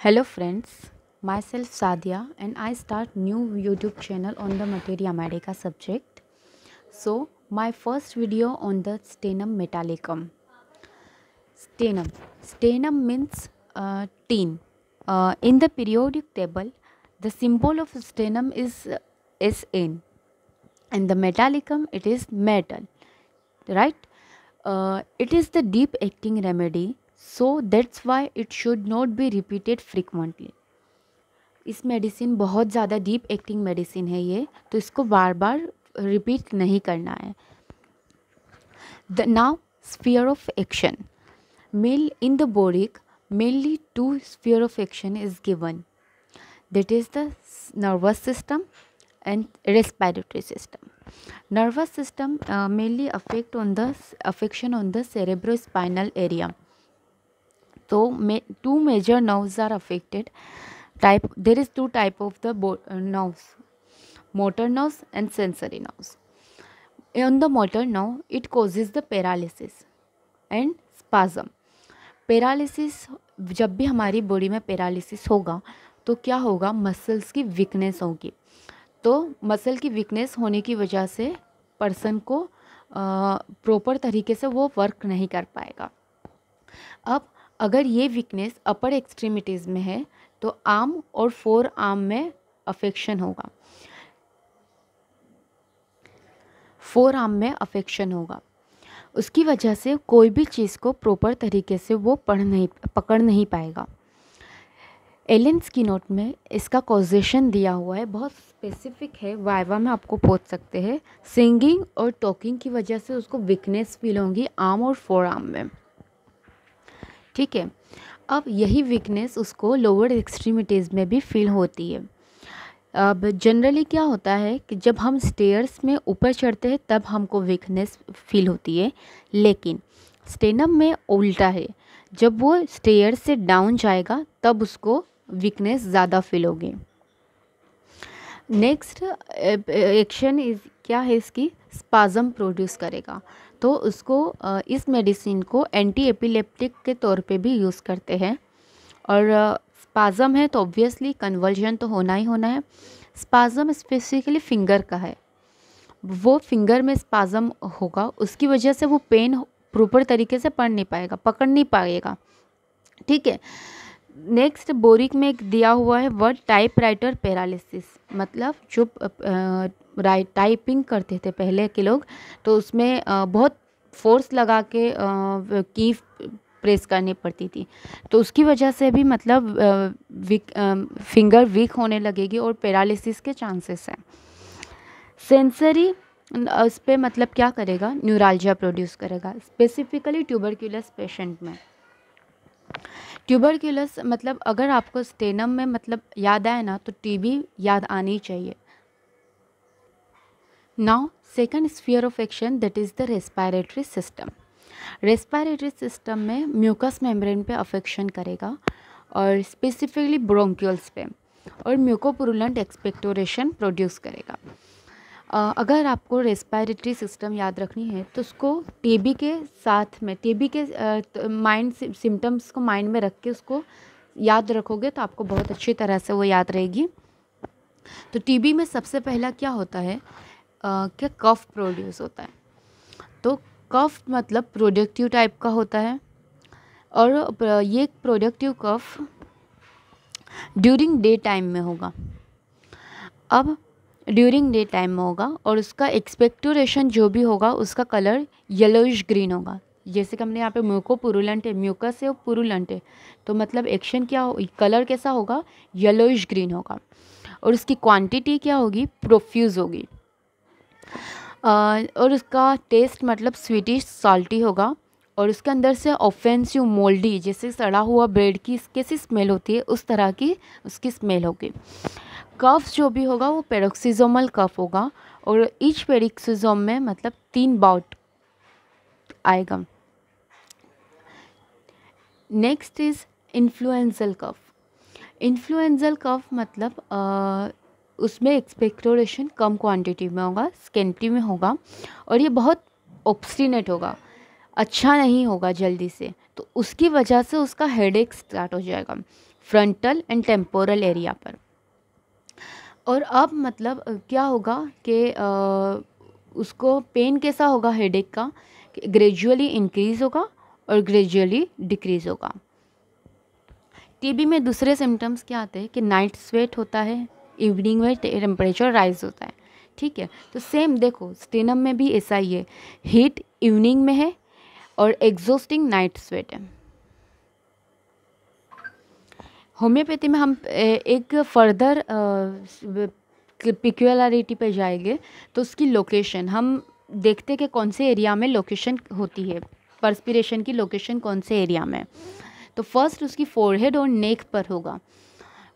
Hello friends, myself Sadia and I start new YouTube channel on the Materia Medica subject. So my first video on the sternum metallicum. Sternum means tin. In the periodic table, the symbol of sternum is Sn and the metallicum it is metal, right? It is the deep acting remedy, so that's why it should not be repeated frequently. इस medicine बहुत ज़्यादा deep acting medicine है ये, तो इसको बार बार repeat नहीं करना है. The now sphere of action male in the boric mainly two sphere of action is given, that is the nervous system and respiratory system. Nervous system mainly affection on the cerebrospinal area. So two major nerves are affected. There is two type of the nerves, motor nerves and sensory nerves. On the motor nerve it causes the paralysis and spasm. Paralysis, जब भी हमारी body में paralysis होगा तो क्या होगा, muscles की weakness होगी. तो मसल की वीकनेस होने की वजह से पर्सन को प्रॉपर तरीके से वो वर्क नहीं कर पाएगा. अब अगर ये वीकनेस अपर एक्सट्रीमिटीज़ में है तो आर्म और फोर आर्म में अफेक्शन होगा, फोर आर्म में अफेक्शन होगा. उसकी वजह से कोई भी चीज़ को प्रॉपर तरीके से वो पकड़ नहीं पाएगा. एलेन्स की नोट में इसका कॉजेशन दिया हुआ है, बहुत स्पेसिफिक है, वाइवा में आपको पूछ सकते हैं. सिंगिंग और टॉकिंग की वजह से उसको वीकनेस फील होगी आर्म और फोर आर्म में. ठीक है, अब यही वीकनेस उसको लोअर एक्सट्रीमिटीज़ में भी फील होती है. अब जनरली क्या होता है कि जब हम स्टेयर्स में ऊपर चढ़ते हैं तब हमको वीकनेस फील होती है, लेकिन स्टेनम में उल्टा है, जब वो स्टेयर से डाउन जाएगा तब उसको वीकनेस ज़्यादा फील होगी. नेक्स्ट एक्शन इज क्या है इसकी, स्पाज़म प्रोड्यूस करेगा. तो उसको इस मेडिसिन को एंटी एपिलेप्टिक के तौर पे भी यूज़ करते हैं. और स्पाज़म है तो ऑब्वियसली कन्वर्जन तो होना ही होना है. स्पाज़म स्पेसिफिकली फिंगर का है, वो फिंगर में स्पाज़म होगा, उसकी वजह से वो पेन प्रॉपर तरीके से पकड़ नहीं पाएगा. ठीक है. नेक्स्ट बोरिक में एक दिया हुआ है वर्ड टाइपराइटर पैरालिसिस, मतलब जो टाइपिंग करते थे पहले के लोग तो उसमें बहुत फोर्स लगा के की प्रेस करनी पड़ती थी, तो उसकी वजह से भी मतलब फिंगर वीक होने लगेगी और पैरालिसिस के चांसेस हैं. सेंसरी उस पर मतलब क्या करेगा, न्यूराल्जिया प्रोड्यूस करेगा, स्पेसिफिकली ट्यूबरक्यूलस पेशेंट में. ट्यूबरक्यूलस मतलब अगर आपको स्टेनम में मतलब याद आए ना तो टीबी याद आनी चाहिए. Now second sphere of action that is the respiratory system. Respiratory system में म्यूकस मेम्ब्रेन पे अफेक्शन करेगा और स्पेसिफिकली ब्रोंक्यूल्स पे, और म्यूकोपुरुलेंट एक्सपेक्टोरेशन प्रोड्यूस करेगा. अगर आपको रेस्पिरेटरी सिस्टम याद रखनी है तो उसको टीबी के साथ में, टीबी के माइंड सिम्टम्स को माइंड में रख के उसको याद रखोगे तो आपको बहुत अच्छी तरह से वो याद रहेगी. तो टीबी में सबसे पहला क्या होता है कि कफ प्रोड्यूस होता है. तो कफ मतलब प्रोडक्टिव टाइप का होता है, और ये productive cough during day time में होगा. अब ड्यूरिंग डे टाइम में होगा और उसका एक्सपेक्टोरेशन जो भी होगा उसका कलर येलोइश ग्रीन होगा. जैसे कि हमने यहाँ पे म्यूकोपुरुलेंट है, म्यूकस है और पुरुलेंट है, तो मतलब एक्शन क्या हो, कलर कैसा होगा, येलोइश ग्रीन होगा. और उसकी क्वांटिटी क्या होगी, प्रोफ्यूज होगी. और उसका टेस्ट मतलब स्वीटिश सॉल्टी होगा, और उसके अंदर से ऑफेंसिव मोल्डी, जैसे सड़ा हुआ ब्रेड की कैसी स्मेल होती है उस तरह की उसकी स्मेल होगी. कफ जो भी होगा वो पेरोक्सिजोमल कफ होगा, और ईच पेरोक्सिजोम में मतलब 3 बाउट आएगा. नेक्स्ट इज़ इन्फ्लुएंजल कफ. इन्फ्लुएंजल कफ मतलब उसमें एक्सपेक्टोरेशन कम क्वांटिटी में होगा, स्केंटी में होगा, और ये बहुत ऑब्स्टिनेट होगा, अच्छा नहीं होगा जल्दी से, तो उसकी वजह से उसका हेडेक स्टार्ट हो जाएगा. फ्रंटल एंड टेम्पोरल एरिया पर। और अब मतलब क्या होगा कि उसको पेन कैसा होगा हेडेक का, ग्रेजुअली इंक्रीज होगा और ग्रेजुअली डिक्रीज होगा। टीबी में दूसरे सिम्टम्स क्या आते हैं कि नाइट स्वेट होता है, इवनिंग में टेम्परेचर राइज होता है। ठीक है, तो सेम देखो स्टेनम में भी ऐसा ही है, हीट इवनिंग में है और एग्जॉस्टिंग नाइट स्वेट है। होम्योपैथी में हम एक फर्दर पिक्युलरिटी पे जाएंगे, तो उसकी लोकेशन हम देखते हैं कि कौन से एरिया में लोकेशन होती है, पर्सपिरेशन की लोकेशन कौन से एरिया में। तो फर्स्ट उसकी फोरहेड और नेक पर होगा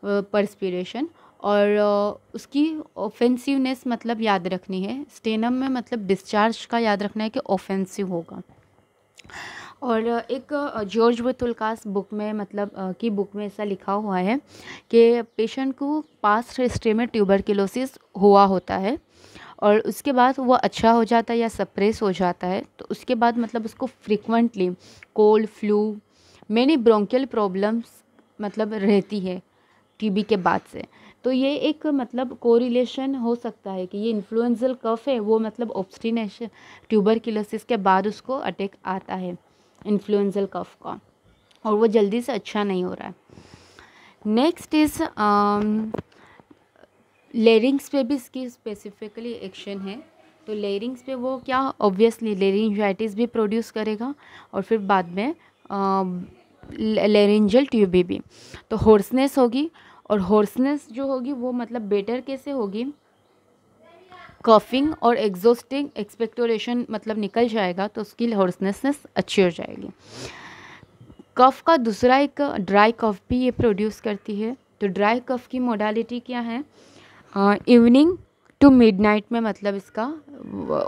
पर्सपिरेशन, और उसकी ऑफेंसिवनेस मतलब याद रखनी है, स्टेनम में मतलब डिस्चार्ज का याद रखना है कि ऑफेंसिव होगा। और एक जॉर्ज बतुल्कास बुक में मतलब की बुक में ऐसा लिखा हुआ है कि पेशेंट को पास्ट हिस्ट्री में ट्यूबरक्लोसिस हुआ होता है और उसके बाद वो अच्छा हो जाता है या सप्रेस हो जाता है, तो उसके बाद मतलब उसको frequently cold, flu, many bronchial problems मतलब रहती है टीबी के बाद से। तो ये एक मतलब कोरिलेशन हो सकता है कि ये इन्फ्लुएंजल कफ है, वो मतलब ऑब्स्टिनेशन ट्यूबरक्लोसिस के बाद उसको अटैक आता है इन्फ्लुएंजल कफ का, और वो जल्दी से अच्छा नहीं हो रहा है। नेक्स्ट इज लेरिंग्स पे भी इसकी स्पेसिफिकली एक्शन है। तो लेरिंग्स पे वो क्या, ऑब्वियसली लेरिंजाइटिस भी प्रोड्यूस करेगा और फिर बाद में लेरिंजल ट्यूबी भी। तो होर्सनेस होगी, और होर्सनेस जो होगी वो मतलब बेटर कैसे होगी, कफिंग और एग्जॉस्टिंग एक्सपेक्टोरेशन मतलब निकल जाएगा, तो उसकी होर्सनेसनेस अच्छी हो जाएगी। कफ का दूसरा एक ड्राई कफ भी ये प्रोड्यूस करती है। तो ड्राई कफ की मोडालिटी क्या है, इवनिंग टू मिडनाइट में मतलब इसका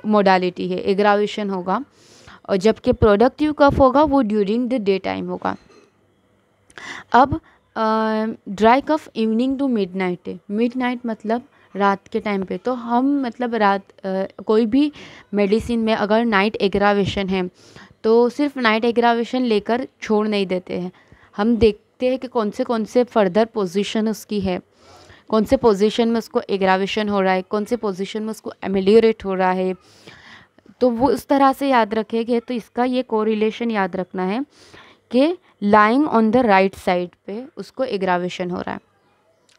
मोडालिटी है, एग्रावेशन होगा, और जबकि प्रोडक्टिव कफ होगा वो ड्यूरिंग द डे टाइम होगा। अब dry cough evening to midnight है, मिडनाइट मतलब रात के टाइम पे। तो हम मतलब रात कोई भी मेडिसिन में अगर नाइट एग्रावेशन है तो सिर्फ नाइट एग्रावेशन लेकर छोड़ नहीं देते हैं, हम देखते हैं कि कौन से फर्दर पोजीशन उसकी है, कौन से पोजीशन में उसको एग्रावेशन हो रहा है, कौन से पोजीशन में उसको एमेलियोरेट हो रहा है। तो वो उस तरह से याद रखेंगे, तो इसका ये कोरिलेशन याद रखना है कि lying on the right side पे उसको एग्रावेशन हो रहा है,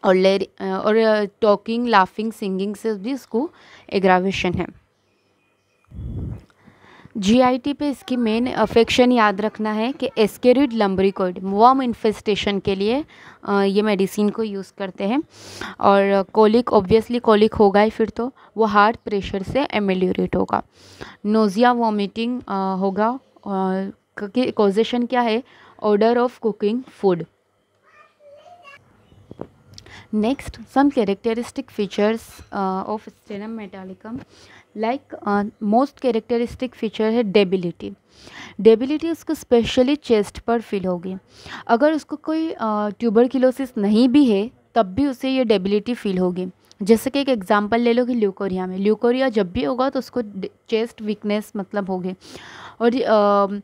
और टॉकिंग, लाफिंग, सिंगिंग से भी उसको एग्रावेशन है। जीआईटी पे इसकी मेन अफेक्शन याद रखना है कि एस्केरिड लम्बरिकॉइड वर्म इन्फेस्टेशन के लिए ये मेडिसिन को यूज़ करते हैं। और कोलिक, ऑब्वियसली कोलिक होगा ही, फिर तो वो हार्ट प्रेशर से एमेलियोरेट होगा। नोजिया, वॉमिटिंग होगा, कॉजेशन क्या है, order of cooking food. Next, some characteristic features of sternum metallicum, like most characteristic feature है डेबिलिटी। डेबिलिटी उसको स्पेशली चेस्ट पर फील होगी। अगर उसको कोई ट्यूबरक्लोसिस नहीं भी है तब भी उसे ये डेबिलिटी फील होगी। जैसे कि एक एग्जांपल ले लो कि ल्यूकोरिया में, ल्यूकोरिया जब भी होगा तो उसको चेस्ट वीकनेस मतलब होगी। और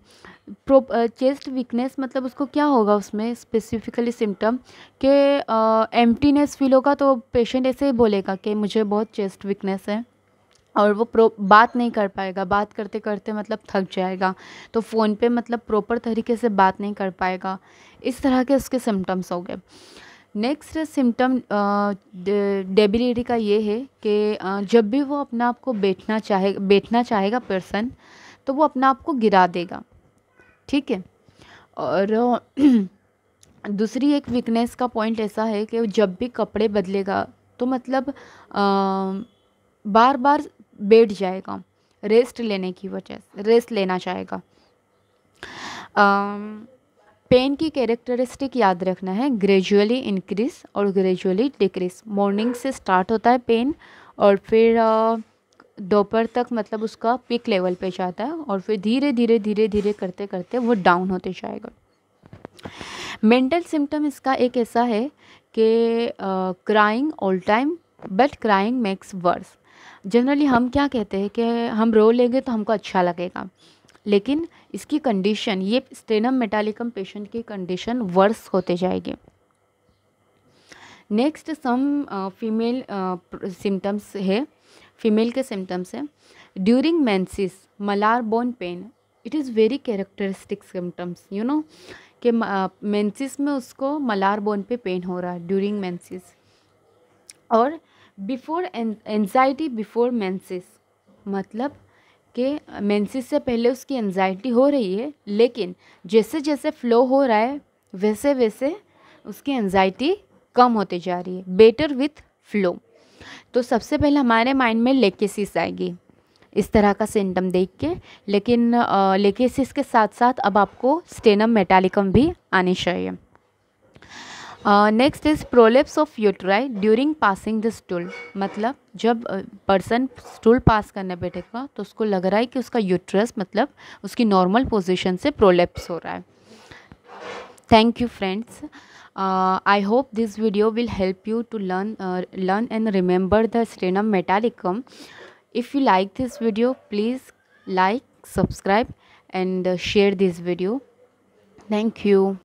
चेस्ट वीकनेस मतलब उसको क्या होगा, उसमें स्पेसिफिकली सिम्टम कि एम्प्टीनेस फील होगा। तो पेशेंट ऐसे ही बोलेगा कि मुझे बहुत चेस्ट वीकनेस है, और वो बात नहीं कर पाएगा, बात करते करते मतलब थक जाएगा, तो फ़ोन पे मतलब प्रॉपर तरीके से बात नहीं कर पाएगा। इस तरह के उसके सिम्टम्स हो गए। नेक्स्ट सिम्टम डेबिलिटी का ये है कि जब भी वो अपना आप को बैठना चाहेगा पर्सन, तो वो अपना आप को गिरा देगा। ठीक है। और दूसरी एक वीकनेस का पॉइंट ऐसा है कि जब भी कपड़े बदलेगा तो मतलब बार बार बैठ जाएगा, रेस्ट लेने की वजह से रेस्ट लेना चाहेगा। पेन की कैरेक्टरिस्टिक याद रखना है, ग्रेजुअली इंक्रीज और ग्रेजुअली डिक्रीज। मॉर्निंग से स्टार्ट होता है पेन, और फिर दोपहर तक मतलब उसका पीक लेवल पे जाता है, और फिर धीरे धीरे करते करते वो डाउन होते जाएगा। मेंटल सिम्टम इसका एक ऐसा है कि crying all time, but crying makes worse. Generally हम क्या कहते हैं कि हम रो लेंगे तो हमको अच्छा लगेगा, लेकिन इसकी कंडीशन, ये स्टेनम मेटालिकम पेशेंट की कंडीशन वर्स होते जाएगी। नेक्स्ट सम फीमेल सिम्टम्स है, फीमेल के सिम्टम्स है। During menses malar bone pain, it is very characteristic symptoms, you know कि मेंसिस में उसको मलार बोन पे पेन हो रहा है ड्यूरिंग मेंसिस। और बिफोर एंजाइटी बिफोर मेंसिस, मतलब कि मेंसिस से पहले उसकी एंजाइटी हो रही है, लेकिन जैसे जैसे फ्लो हो रहा है वैसे वैसे उसकी एंजाइटी कम होती जा रही है, बेटर विथ फ्लो। तो सबसे पहले हमारे माइंड में लेकेसिस आएगी इस तरह का सिम्टम देख के, लेकिन लेकेसिस के साथ साथ अब आपको स्टेनम मेटालिकम भी आनी चाहिए। Next is prolapse of uteri during passing the stool, मतलब जब पर्सन स्टूल पास करने बैठेगा तो उसको लग रहा है कि उसका यूट्रस मतलब उसकी नॉर्मल पोजीशन से प्रोलेप्स हो रहा है। Thank you, friends. I hope this video will help you to learn and remember the sternum metallicum. If you like this video, please like, subscribe, and share this video. Thank you.